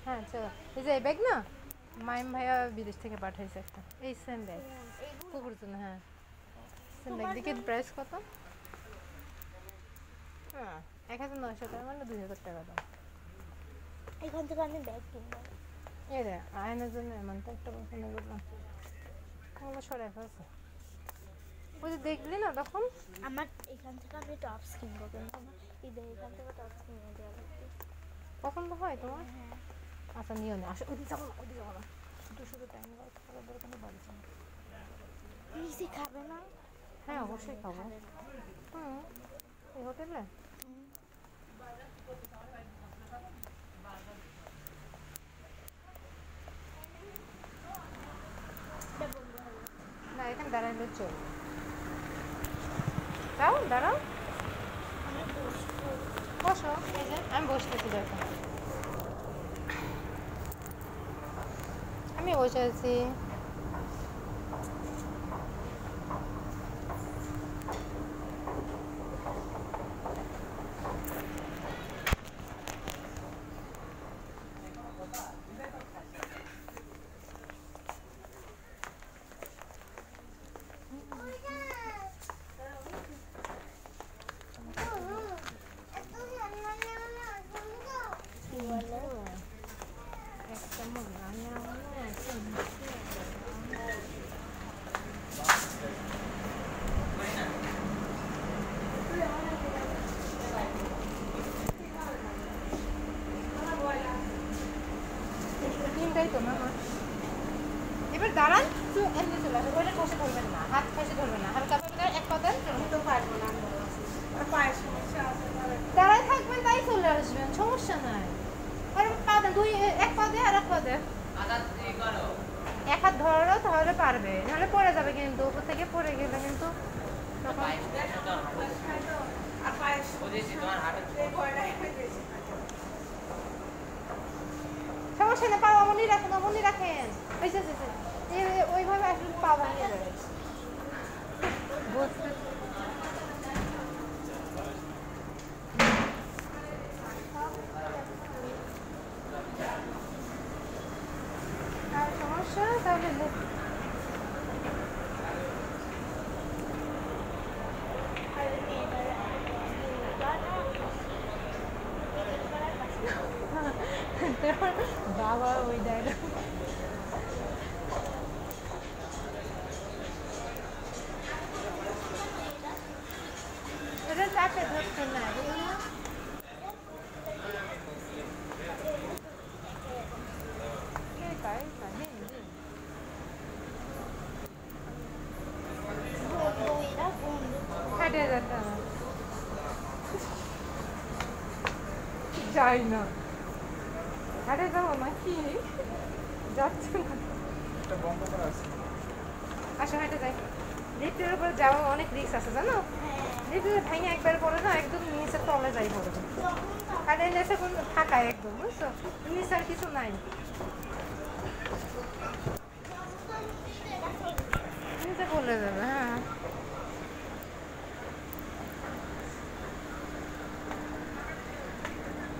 হ্যাঁ চলো, এই যে এই ব্যাগ না মাইম ভাইয়া বিদেশ থেকে পাঠাইছে একটা, এই সেম ব্যাগ কুকুর জন্য। হ্যাঁ সেম ব্যাগ। দেখি প্রাইস কত? হ্যাঁ 1900 টাকা, মানে 2000 টাকা দাম। এখান থেকে আমি ব্যাগ কিনবো। এই রে আয়নার জন্য এমন তো একটা পছন্দ করলাম, ওগুলো সরে আছে। ওই যে দেখলি না তখন আমার এখান থেকে আমি টপস কিনবো, কিন্তু আমার ঈদের এখান থেকে টপস কিনে দেওয়া লাগবে। পছন্দ হয় তোমার? হ্যাঁ। আচ্ছা নিও না, আসলে ওদিকে যাবো না, ওদিকে যাবো না, শুধু টাইম করার দরকার নেই, বাড়ি যাবো। মিষ্টি খাবে না? হ্যাঁ অবশ্যই খাবো। হুম, এই হোটেলে না, এখানে দাঁড়াইলে চলবে। যাও দাঁড়াও, বসো। এই যে আমি বসতেছি, দেখো আমি বসে আছি। তিনটাই তো মামা। এবার দাঁড়ান, তো এমনি চলে আসবে, ওইটা কষে ধরবেন না, হাত কষে ধরবেন না, হালকা করে এক পা দেন। তো পারবো না, দাঁড়াই থাকবেন, তাই চলে আসবেন, সমস্যা নাই। আর পা দেন, এক পা দে আর এক পা দে, এক হাত ধরো তাহলে পারবে, নাহলে পড়ে যাবে কিন্তু, উপর থেকে পড়ে গেলে কিন্তু সমস্যা নেই। পা অমনি রাখেন, অমনি রাখেন, ওইভাবে আসলে পা ভাঙিয়ে যাবে। আর সমস্যা তাহলে বাবা ওই ডায়লগ এটা চাপে ধরছে না। হেঁটে যেতে হবে, যাই না, হেঁটে যাবো না কি যাচ্ছে না, আসো হেঁটে যাই। লিফটের উপরে যাওয়া অনেক রিস্ক আছে জানো, লিফটে ভেঙে একবার পড়ে না, একদম নিচে তলে যাই পড়বে, আর এই নিচে কোনো থাকায় একদম, বুঝছো, নিচে আর কিছু নাই, নিচে পড়লে যাবে। হ্যাঁ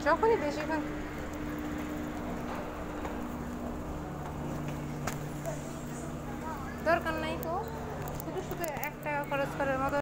যখনই বেশিক্ষণ দরকার নাই তো, শুধু শুধু 1 টাকা খরচ করার মতো